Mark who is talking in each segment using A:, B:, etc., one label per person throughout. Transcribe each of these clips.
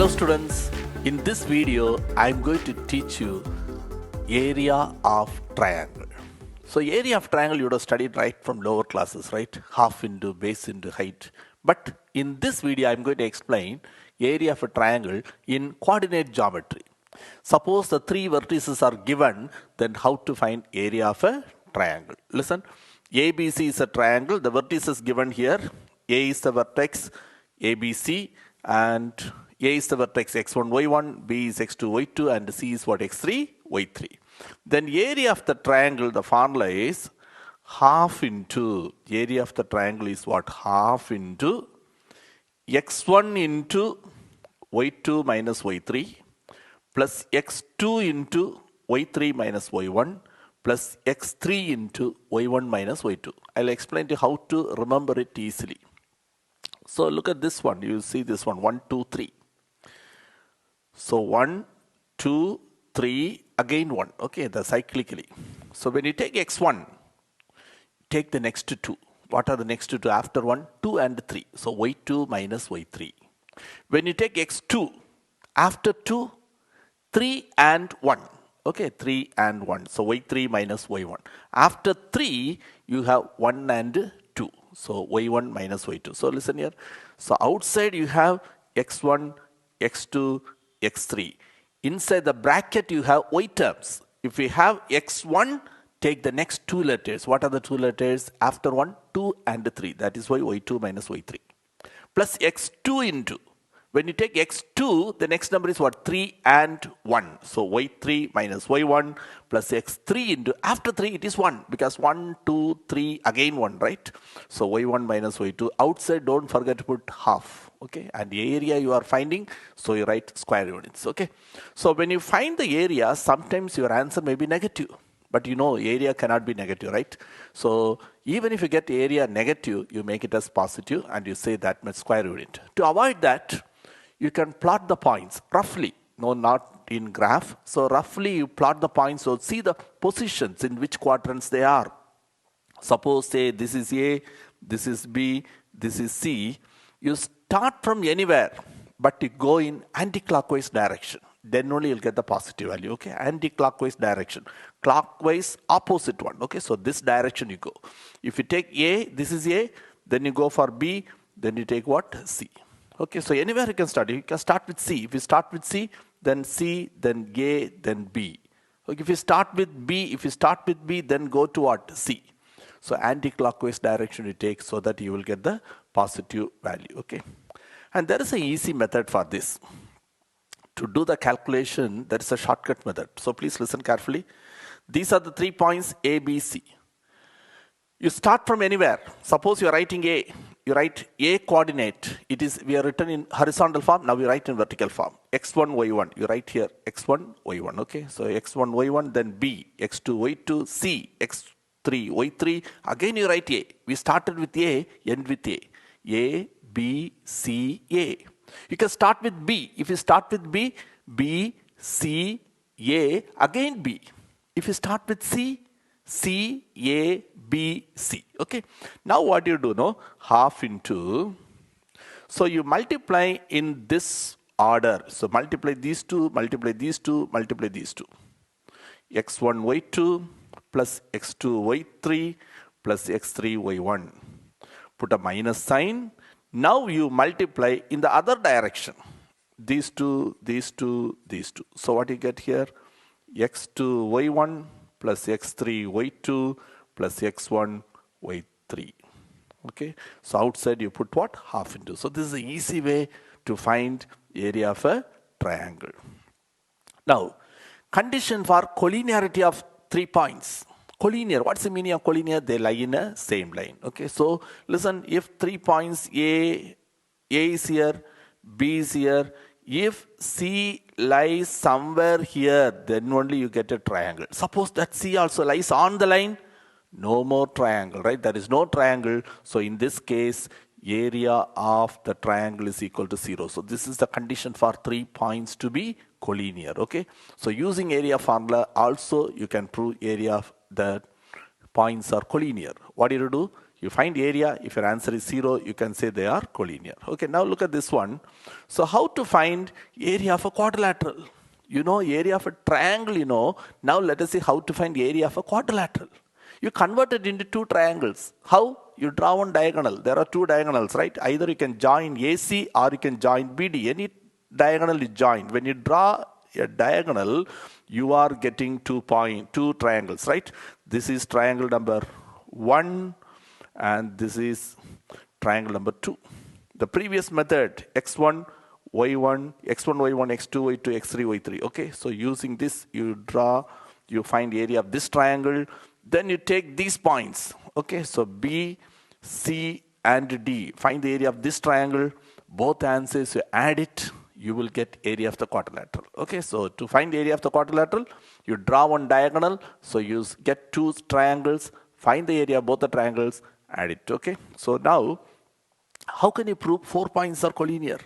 A: Hello students, in this video I am going to teach you area of triangle. So area of triangle you would have studied right from lower classes, right? Half into base into height. But in this video I am going to explain area of a triangle in coordinate geometry. Suppose the three vertices are given, then how to find area of a triangle. Listen, ABC is a triangle, the vertice is given here. A is the vertex ABC and A is the vertex x1, y1, B is x2, y2 and C is what, x3, y3. Then area of the triangle, the formula is half into, area of the triangle is what, half into x1 into y2 minus y3 plus x2 into y3 minus y1 plus x3 into y1 minus y2. I'll explain to you how to remember it easily. So look at this one, you see this one, 1, 2, 3. So 1, 2, 3, again 1, okay, the cyclically. So when you take x1, take the next 2. What are the next 2 after 1? 2 and 3. So y2 minus y3. When you take x2, after 2, 3 and 1. Okay, 3 and 1. So y3 minus y1. After 3, you have 1 and 2. So y1 minus y2. So listen here. So outside you have x1, x2, x3. Inside the bracket you have y terms. If we have x1, take the next two letters. What are the two letters? After 1, 2 and 3. That is why y2 minus y3. Plus x2 into. When you take x2, the next number is what? 3 and 1. So y3 minus y1 plus x3 into, after 3 it is 1 because 1, 2, 3, again 1, right? So y1 minus y2. Outside don't forget to put half, okay? And the area you are finding, so you write square units, okay? So when you find the area, sometimes your answer may be negative. But you know area cannot be negative, right? So even if you get area negative, you make it as positive and you say that much square unit. To avoid that, you can plot the points roughly, no, not in graph. So roughly you plot the points, so see the positions in which quadrants they are. Suppose say this is A, this is B, this is C. You start from anywhere, but you go in anti-clockwise direction. Then only you'll get the positive value, okay? Anti-clockwise direction. Clockwise, opposite one, okay? So this direction you go. If you take A, this is A, then you go for B, then you take what? C. Okay, so anywhere you can start. You can start with C. If you start with C, then A, then B. Okay, if you start with B, then go to what? C. So anti-clockwise direction you take so that you will get the positive value, okay? And there is an easy method for this. To do the calculation, there is a shortcut method. So please listen carefully. These are the 3 points A, B, C. You start from anywhere. Suppose you are writing A. You write A coordinate. It is, we are written in horizontal form. Now we write in vertical form. X1, Y1. You write here X1, Y1. Okay. So X1, Y1. Then B, X2, Y2. C, X3, Y3. Again you write A. We started with A, end with A. A, B, C, A. You can start with B. If you start with B, B, C, A, again B. If you start with C, C, A, B, C. Okay. Now what you do, no? Half into. So you multiply in this order. So multiply these two, multiply these two, multiply these two. X1, Y2 plus X2, Y3 plus X3, Y1. Put a minus sign. Now you multiply in the other direction. These two, these two, these two. So what you get here? X2, Y1 plus X3, Y2 plus X1, Y3. Okay. So outside you put what? Half into. So this is an easy way to find area of a triangle. Now, condition for collinearity of 3 points. Collinear, what's the meaning of collinear? They lie in a same line. Okay, so listen, if 3 points A is here, B is here, if C lies somewhere here, then only you get a triangle. Suppose that C also lies on the line, no more triangle, right? There is no triangle. So in this case, area of the triangle is equal to 0. So this is the condition for 3 points to be collinear. Okay, so using area formula also you can prove area of the points are collinear. What do you do? You find area. If your answer is 0, you can say they are collinear. Okay, now look at this one. So how to find area of a quadrilateral? You know area of a triangle, you know. Now let us see how to find area of a quadrilateral. You convert it into two triangles. How? You draw one diagonal. There are two diagonals, right? Either you can join AC or you can join BD. Any diagonal is joined. When you draw a diagonal, you are getting two triangles, right? This is triangle number 1 and this is triangle number 2. The previous method, x1, y1, x1, y1, x2, y2, x3, y3. Okay, so using this, you find area of this triangle. Then you take these points. Okay, so B, C, and D. Find the area of this triangle. Both answers, you add it, you will get area of the quadrilateral. Okay, so to find the area of the quadrilateral, you draw one diagonal. So you get two triangles, find the area of both the triangles, add it. Okay, so now, how can you prove 4 points are collinear?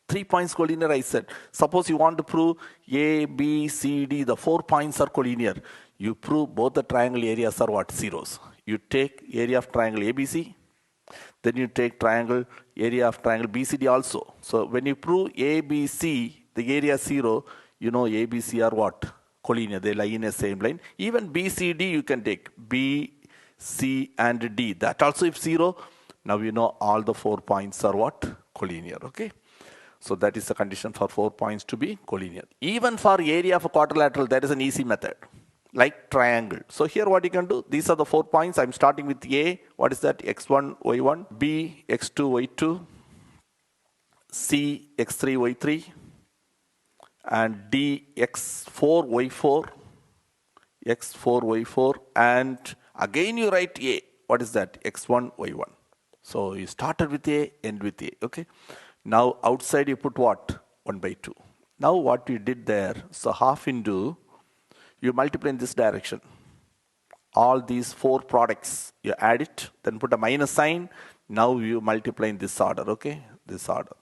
A: 3 points collinear, I said. Suppose you want to prove A, B, C, D, the 4 points are collinear. You prove both the triangle areas are what? Zeros. You take area of triangle ABC, then you take area of triangle BCD also. So when you prove ABC, the area 0, you know ABC are what? Collinear. They lie in a same line. Even BCD you can take B, C, and D. That also if 0, now you know all the 4 points are what? Collinear. Okay. So that is the condition for 4 points to be collinear. Even for area of a quadrilateral, there is an easy method, like triangle. So here what you can do, these are the 4 points. I'm starting with A. What is that? x1, y1, B, x2, y2, C, x3, y3, and D, x4, y4, x4, y4, and again you write A. What is that? x1, y1. So you started with A, end with A. Okay. Now outside you put what? 1 by 2. Now what you did there, so half into, you multiply in this direction. All these 4 products, you add it, then put a minus sign. Now you multiply in this order, okay? This order.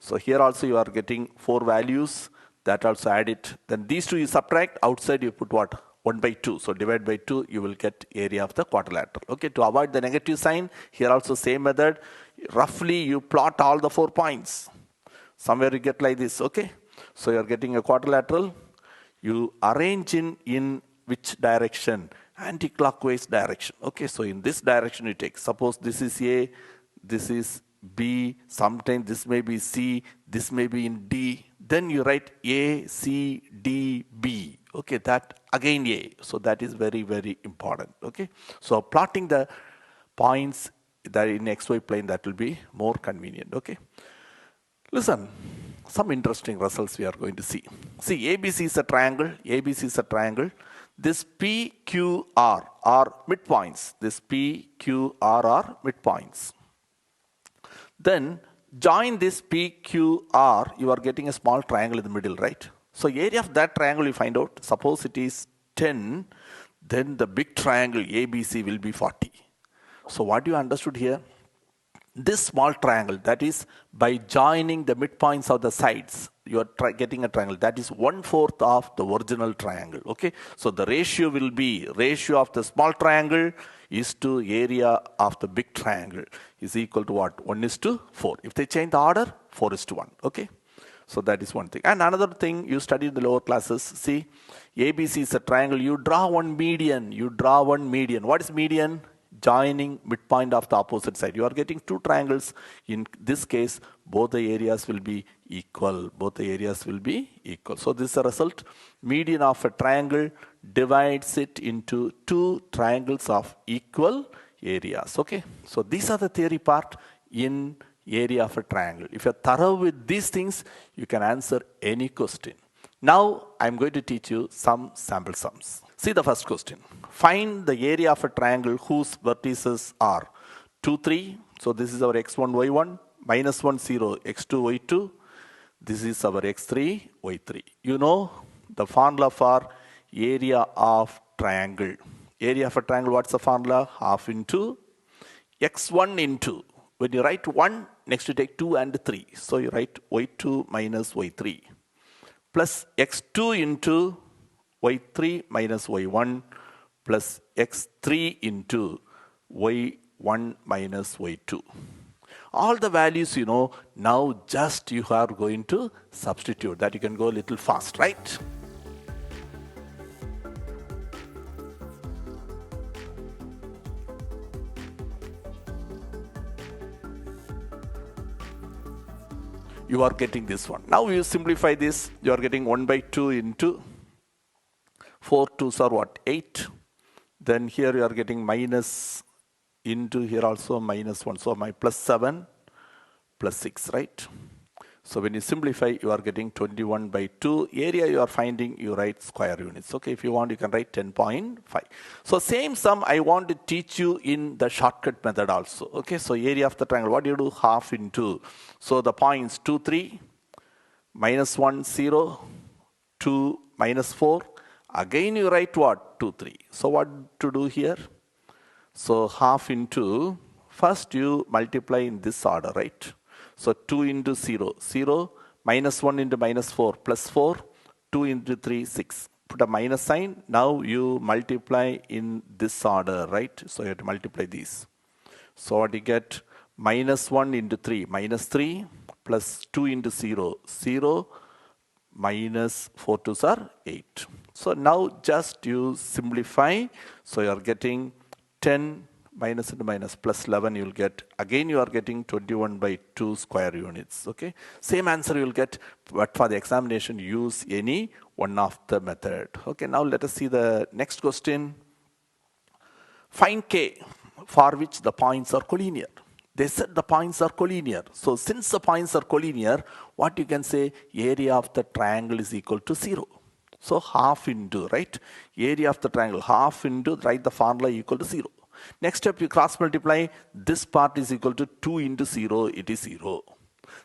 A: So here also you are getting 4 values, that also add it. Then these 2 you subtract, outside you put what? 1 by 2. So divide by 2, you will get area of the quadrilateral. Okay, to avoid the negative sign, here also same method. Roughly you plot all the 4 points. Somewhere you get like this, okay? So you are getting a quadrilateral. You arrange in which direction? Anti-clockwise direction. Okay, so in this direction you take. Suppose this is A, this is B, sometimes this may be C, this may be in D. Then you write A, C, D, B. Okay, that again A. So that is very, very important. Okay, so plotting the points that in XY plane, that will be more convenient. Okay, listen, some interesting results we are going to see. See, ABC is a triangle. ABC is a triangle. This PQR are midpoints. This PQR are midpoints. Then join this PQR, you are getting a small triangle in the middle, right? So area of that triangle you find out. Suppose it is 10, then the big triangle ABC will be 40. So what you understood here? This small triangle, that is by joining the midpoints of the sides, you are getting a triangle. That is 1/4 of the original triangle. Okay, so the ratio will be ratio of the small triangle is to area of the big triangle is equal to what? 1:4. If they change the order, 4:1. Okay, so that is one thing. And another thing you studied in the lower classes. See, ABC is a triangle. You draw one median. You draw one median. What is median? Joining midpoint of the opposite side. You are getting 2 triangles. In this case, both the areas will be equal. Both the areas will be equal. So this is the result. Median of a triangle divides it into 2 triangles of equal areas. Okay. So these are the theory part in area of a triangle. If you are thorough with these things, you can answer any question. Now I'm going to teach you some sample sums. See the first question. Find the area of a triangle whose vertices are 2, 3. So this is our x1, y1, -1, 0, x2, y2. This is our x3, y3. You know the formula for area of triangle. Area of a triangle, what's the formula? Half into x1 into. When you write 1, next you take 2 and 3. So you write y2 minus y3 plus x2 into y3 minus y1 plus x3 into y1 1 minus y2. All the values you know, now just you are going to substitute. That you can go a little fast, right? You are getting this one. Now you simplify this, you are getting 1 by 2 into 4 2s are what? 8. Then here you are getting minus into here also minus 1. So my plus 7 plus 6, right? So when you simplify, you are getting 21 by 2. Area you are finding, you write square units. Okay, if you want, you can write 10.5. So same sum I want to teach you in the shortcut method also. Okay, so area of the triangle, what do you do? Half into. So the points 2, 3, minus 1, 0, 2, minus 4. Again you write what? 2, 3. So what to do here? So half into, first you multiply in this order, right? So 2 into 0, 0, minus 1 into minus 4, plus 4, 2 into 3, 6. Put a minus sign. Now you multiply in this order, right? So you have to multiply these. So what you get? Minus 1 into 3, minus 3, plus 2 into 0, 0, minus 4 2s are 8. So now just you simplify. So you are getting 10 minus into minus plus 11 you will get. Again you are getting 21 by 2 square units. Okay. Same answer you will get, but for the examination use any one of the method. Okay. Now let us see the next question. Find K for which the points are collinear. They said the points are collinear. So since the points are collinear, what you can say? Area of the triangle is equal to 0. So half into, right? Area of the triangle, half into, write the formula equal to 0. Next step, you cross multiply. This part is equal to 2 into 0, it is 0.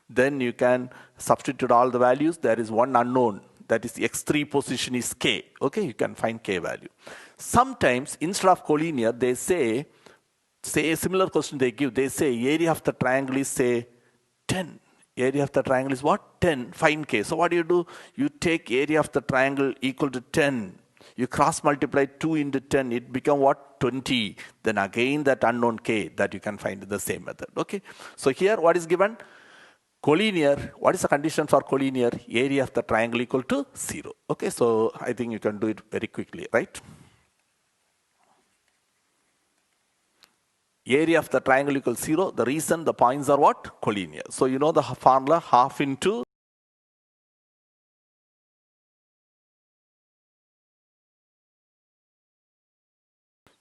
A: Then you can substitute all the values. There is one unknown, that is x3 position is k. Okay, you can find k value. Sometimes instead of collinear, they say a similar question they give. They say area of the triangle is say 10. Area of the triangle is what? 10. Find k. So what do? You take area of the triangle equal to 10. You cross multiply 2 into 10, it become what? 20. Then again that unknown k that you can find in the same method. Okay. So here what is given? Collinear. What is the condition for collinear? Area of the triangle equal to 0. Okay. So I think you can do it very quickly, right? Area of the triangle equals 0. The reason the points are what? Collinear. So you know the formula, half into.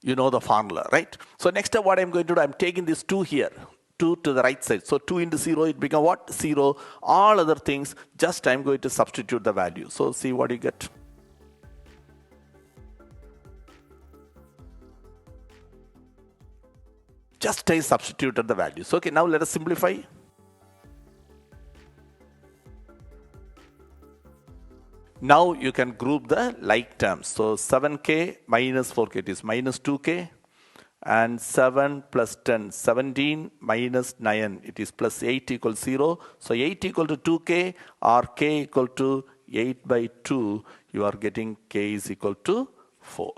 A: You know the formula, right? So next step what I'm going to do, I'm taking this 2 here, 2 to the right side. So 2 into 0, it become what? 0. All other things, just I'm going to substitute the value. So see what you get. Just I substituted the values. Okay, now let us simplify. Now you can group the like terms. So 7k minus 4k, it is minus 2k. And 7 plus 10, 17 minus 9, it is plus 8 equals 0. So 8 equal to 2k or k equal to 8 by 2, you are getting k is equal to 4.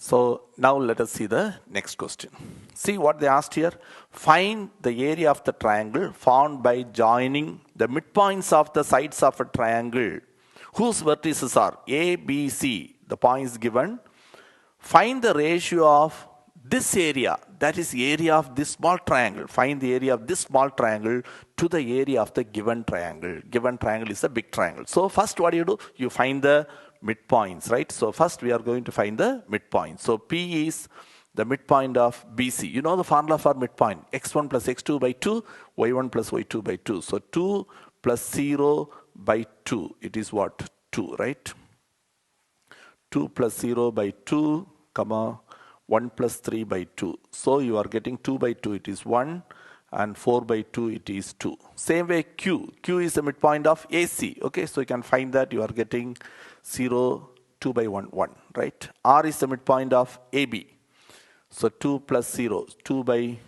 A: So now let us see the next question. See what they asked here. Find the area of the triangle found by joining the midpoints of the sides of a triangle whose vertices are A, B, C. The points given. Find the ratio of this area, that is area of this small triangle. Find the area of this small triangle to the area of the given triangle. Given triangle is a big triangle. So first what do? You find the midpoints, right? So first we are going to find the midpoint. So P is the midpoint of BC. You know the formula for midpoint. X1 plus X2 by 2, Y1 plus Y2 by 2. So 2 plus 0 by 2. It is what? 2, right? 2 plus 0 by 2, comma, 1 plus 3 by 2. So you are getting 2 by 2, it is 1. And 4 by 2, it is 2. Same way Q. Q is the midpoint of AC. Okay, so you can find that you are getting 0, 2 by 1, 1, right? R is the midpoint of AB. So 2 plus 0, 2 by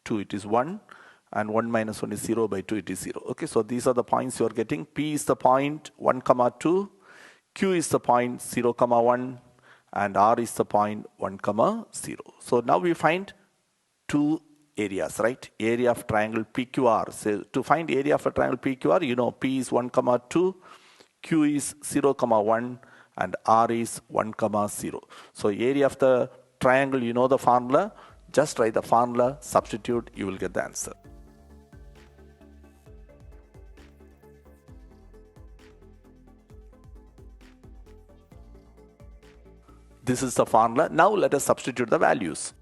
A: 2, it is 1. And 1 minus 1 is 0 by 2, it is 0. Okay, so these are the points you are getting. P is the point 1, 2. Q is the point 0, 1. and R is the point 1, 0. So now we find two areas, right? Area of triangle PQR. So to find area of a triangle PQR, you know P is 1, 2, Q is 0, 1, and R is 1, 0. So area of the triangle, you know the formula. Just write the formula, substitute, you will get the answer. This is the formula. Now let us substitute the values.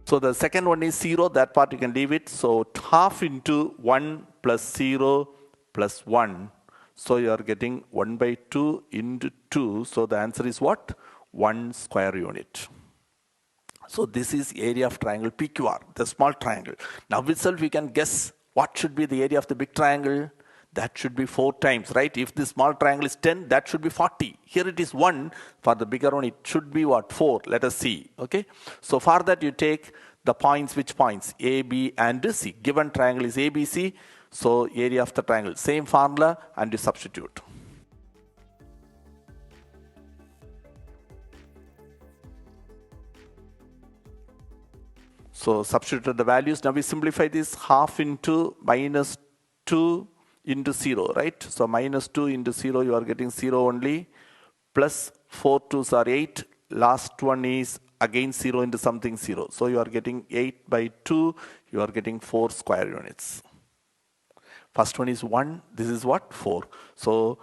A: So the second one is 0, that part you can leave it. So half into 1 plus 0 plus 1. So you are getting 1 by 2 into 2. So the answer is what? 1 square unit. So this is area of triangle PQR, the small triangle. Now itself we can guess what should be the area of the big triangle. That should be 4 times, right? If the small triangle is 10, that should be 40. Here it is 1. For the bigger one, it should be what? 4. Let us see. Okay. So for that, you take the points. Which points? A, B, and C. Given triangle is ABC. So area of the triangle. Same formula, and you substitute. So substitute the values. Now we simplify this. Half into minus 2 into 0, right? So minus 2 into 0, you are getting 0 only. Plus 4 2s are 8. Last one is again 0 into something 0. So you are getting 8 by 2. You are getting 4 square units. First one is 1. This is what? 4. So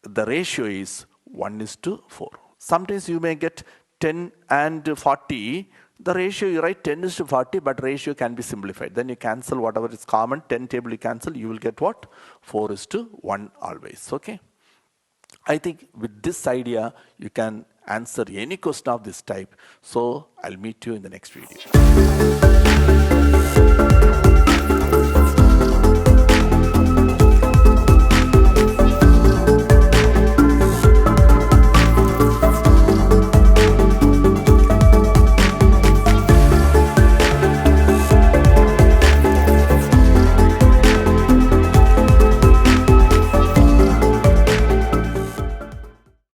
A: the ratio is 1:4. Sometimes you may get 10 and 40. The ratio, you write 10:40, but ratio can be simplified. Then you cancel whatever is common. 10 table you cancel, you will get what? 4:1 always. Okay. I think with this idea, you can answer any question of this type. So I'll meet you in the next video.